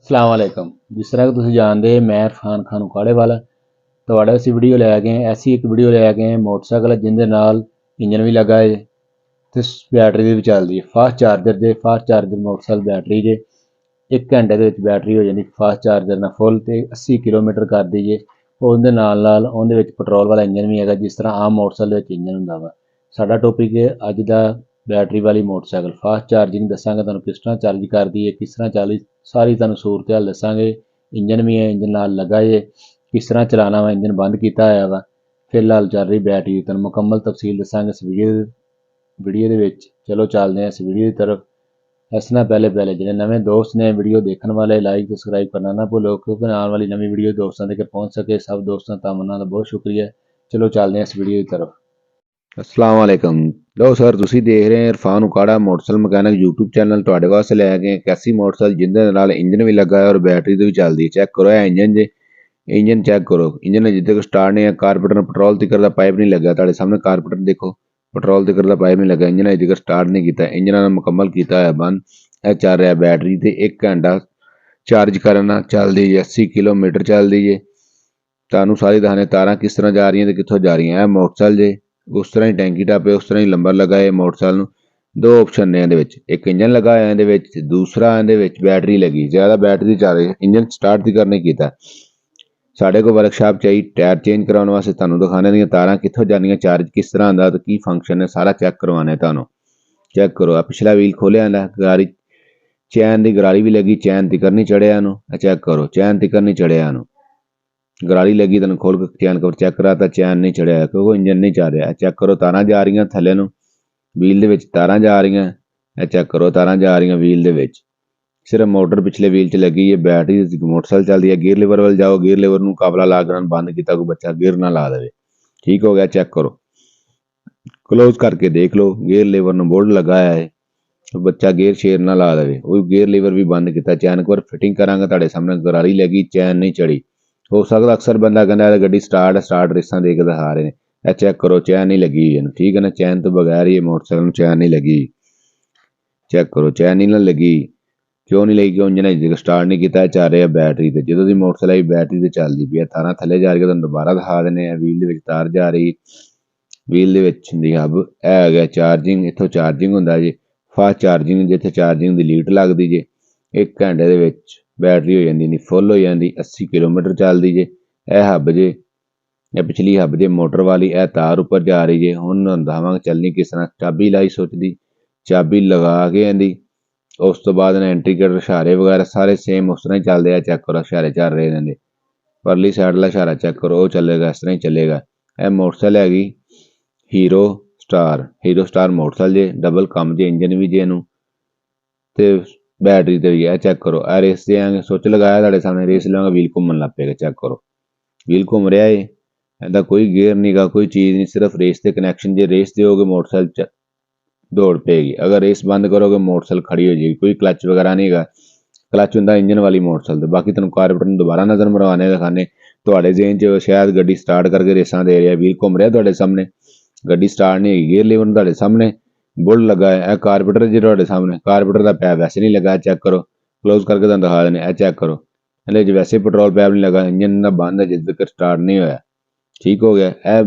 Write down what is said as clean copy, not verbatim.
अस्सलाम वालेकुम। जिस तरह कि तुसीं जानदे मैं इरफान खान उकाड़े वाला ਤੁਹਾਡਾ ਅਸੀਂ ਵੀਡੀਓ ਲੈ ਕੇ ਆਏ ਐਸੀ ਇੱਕ ਵੀਡੀਓ ਲੈ ਕੇ ਆਏ ਮੋਟਰਸਾਈਕਲ ਜਿਹਦੇ ਨਾਲ ਇੰਜਨ ਵੀ ਲੱਗਾ ਹੈ ਤੇ ਬੈਟਰੀ ਵੀ ਚੱਲਦੀ ਹੈ ਫਾਸਟ ਚਾਰਜਰ ਮੋਟਰਸਾਈਕਲ ਬੈਟਰੀ ਜੇ 1 ਘੰਟੇ ਦੇ ਵਿੱਚ ਬੈਟਰੀ ਹੋ ਜਾਂਦੀ ਫਾਸਟ ਚਾਰਜਰ ਨਾਲ ਫੁੱਲ ਤੇ 80 ਕਿਲੋਮੀਟਰ ਕਰਦੀ ਜੇ। ਉਹਦੇ ਨਾਲ ਉਹਦੇ ਵਿੱਚ ਪੈਟਰੋਲ ਵਾਲਾ ਇੰਜਨ ਵੀ ਹੈਗਾ ਜਿਸ ਤਰ੍ਹਾਂ ਆਮ ਮੋਟਰਸਾਈਕਲ ਦੇ ਵਿੱਚ ਇੰਜਨ ਹੁੰਦਾ ਵਾ। ਸਾਡਾ ਟੌਪਿਕ ਹੈ ਅੱਜ ਦਾ ਬੈਟਰੀ ਵਾਲੀ ਮੋਟਰਸਾਈਕਲ। ਫਾਸਟ ਚਾਰਜਿੰਗ ਦੱਸਾਂਗੇ ਤੁਹਾਨੂੰ ਕਿਸ ਤਰ੍ਹਾਂ ਚਾਰਜ ਕਰਦੀ ਹੈ ਕਿਸ ਤਰ੍ਹਾਂ ਚੱਲਦੀ ਸਾਰੀ ਤੁਹਾਨੂੰ ਸੂਰਤ ਹਾਲ ਦੱਸਾਂਗੇ। ਇੰਜਨ ਵੀ ਹੈ ਇੰਜਨ ਨਾਲ ਲੱਗਾ ਜੇ किस तरह चलाना वा इंजन बंद किया होया वा फिलहाल चल रही बैटरी तुहानूं मुकम्मल तफसील दसांगे इस वीडियो दे विच। चलो चलते हैं इस वीडियो की तरफ। इस ना पहले जिहड़े नवे दोस्त ने वीडियो देखने वाले लाइक ते सबसक्राइब करना ना भुल्लो क्योंकि आने वाली नवी वीडियो दोस्तों तक पहुँच सके। सब दोस्तों का उन्हां दा बहुत शुक्रिया। चलो चलते हैं इस वीडियो की तरफ। अस्सलाम वालेकुम। लो सर तुसी देख रहे हैं इरफान उकाड़ा मोटरसाइकिल मकैनिक यूट्यूब चैनल तुहाडे वास्ते लै गए एक ऐसी मोटरसाइकिल जिंदे नाल इंजन भी लगा है और बैटरी ते भी चलदी। चेक करो यह इंजन जे इंजन चेक करो इंजन जिद्दे स्टार्ट नहीं है कारपोरेटर पेट्रोल तिकर दा पाइप नहीं लगा तुहाडे सामने कारपोरेटर देखो पेट्रोल तिकर दा पाइप नहीं लगा इंजन अजे तक स्टार्ट नहीं किया इंजन ने मुकम्मल किया है बंद। यह चल रहा है बैटरी ते 1 घंटा चार्ज करना चलदी है 80 किलोमीटर चलदी है। तुहानूं सारी दसने तारां किस तरह जा रही हैं ते कित्थों जा रही हैं। यह मोटरसाइकिल जे उस तरह ही टैंकी टापे उस तरह ही नंबर लगा है मोटरसाइकिल नूं। दो ऑप्शन ने इहदे विच एक इंजन लगा है इहदे विच दूसरा इहदे विच बैटरी लगी ज़्यादा बैटरी चल रही है इंजन स्टार्ट तिकर नहीं कीता। साढ़े को वर्कशॉप चाहिए टायर चेंज करवाने वास्ते तुहानूं दिखाने दी तारां कित्थों जानियां चार्ज किस तरह आंदा ते की फंक्शन है सारा चेक करवाने तुहानूं। चेक करो पिछला व्हील खोलिया आंदा गाड़ी चैन दी गरारी भी लगी चैन तिकर नहीं चढ़िया इहनूं चेक करो चैन तिकर नहीं चढ़िया इहनूं गरारी लगी तुहानूं खोल के चैन कवर चेक कराता चैन नहीं चढ़िया क्योंकि इंजन नहीं चल रहा। चेक करो तारां जा रही थल्ले नूं व्हील दे विच तारां जा रही चेक करो तारां जा रही व्हील दे विच सिर्फ मोटर पिछले व्हील च लगी है बैटरी मोटरसाइकिल चलती है। गियर लीवर वाल जाओ गियर लीवर नूं काबला ला के बंद किया कोई बच्चा गियर ना ला दे। ठीक हो गया चेक करो क्लोज करके देख लो गियर लीवर नूं बोल्ट लगाया है तो बच्चा गियर शेयर ना ला दे। वो गियर लीवर भी बंद किया चैन एक बार फिटिंग करांगे तुहाडे सामने गरारी लगी चैन नहीं चढ़ी। हो सकता अक्सर बंदा कहता है गड्डी स्टार्ट रेसां दे के दिखा रहे हैं। यह चेक करो चैन नहीं लगी ठीक है ना चैन तो बगैर ही मोटरसाइकिल नूं चैन नहीं लगी। चेक करो चैन नहीं ना लगी क्यों नहीं लगी क्यों इंजन अजे तक स्टार्ट नहीं किया चल रहा बैटरी ते जो दी मोटरसाइकिल बैटरी ते चलती पई तारां थल्ले जा रही है तुहानूं दोबारा दिखा देने व्हील दे विच तार जा रही व्हील दे विच हुंदी हब है गया चार्जिंग इत्थों चार्जिंग हुंदा जी फास्ट चार्जिंग जिथे चार्जिंग दी लीड लगदी जे 1 घंटे दे विच बैटरी हो जांदी नहीं फुल हो जांदी 80 किलोमीटर चलदी जे। यह हब जे यह पिछली हब जे मोटर वाली यह तार उपर जा रही है हुण दसावांगे चलनी किस तरह। चाबी लाई सुचदी चाबी लगा के आंदी उस तो बाद इंडिकेटर इशारे वगैरह सारे सेम उस तरह ही चलते हैं। चेक करो इशारे चल रहे हैं परली साइड वाला इशारा चेक करो वो चलेगा इस तरह ही चलेगा। यह मोटरसाइकिल हैगी हीरो स्टार मोटरसाइकिल जे डबल कम जे इंजन भी जे इनू ते बैटरी ते भी है। चेक करो आ रेस देंगे सुच लगाया तुहाडे सामने रेस लवांगे व्हील घूमन लग पेगा। चेक करो व्हील घूम रहा है इहदा कोई गेयर नहीं गा कोई चीज़ नहीं सिर्फ रेस के कनैक्शन जे रेस दोगे मोटरसाइकिल दौड़ पेगी अगर रेस बंद करोगे मोटरसाइकिल खड़ी हो जाएगी। कोई क्लच वगैरह नहीं है क्लच हुंदा इंजन वाली मोटरसाइकिल बाकी तुहानूं कारपोरेटर दोबारा नज़र मरवाने दिखाने तुहाडे ज़हन च शायद गड्डी स्टार्ट करके रेसां दे रहा व्हील घूम रहा तुहाडे सामने गड्डी स्टार्ट नहीं होगी गियर लीवर तुहाडे सामने बुल लगा है। यह कारपोरेटर जी तुहाडे सामने कारपोरेटर का पैप वैसे नहीं लगा चेक करो क्लोज करके तुहानूं दिखा देने चेक करो हले वैसे पेट्रोल पैप नहीं लगा इंजन बंद है जिस तक स्टार्ट नहीं होया। ठीक हो गया।